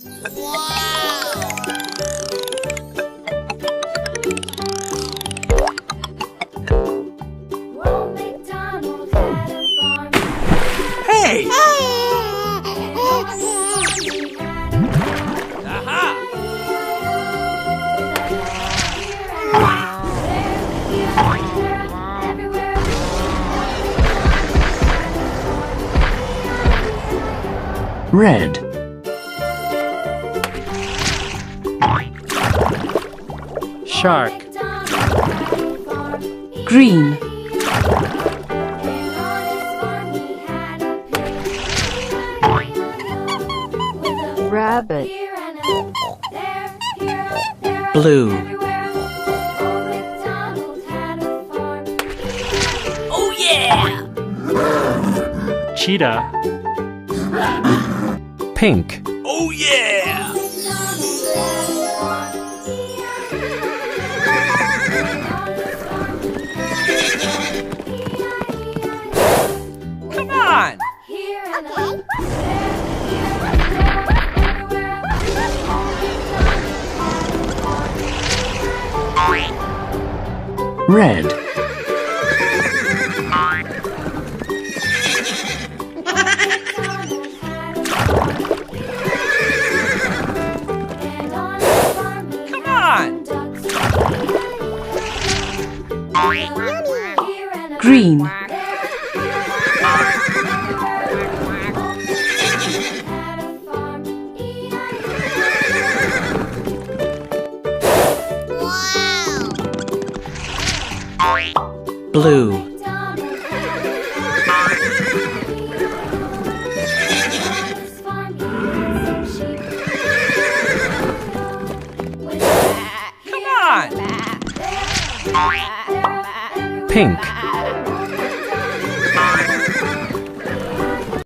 Hey! Red. Shark. Green. Rabbit. Blue. Oh yeah! Cheetah. Pink. Oh yeah! Come on! Red. Come on! Green. Blue. Come on! Pink.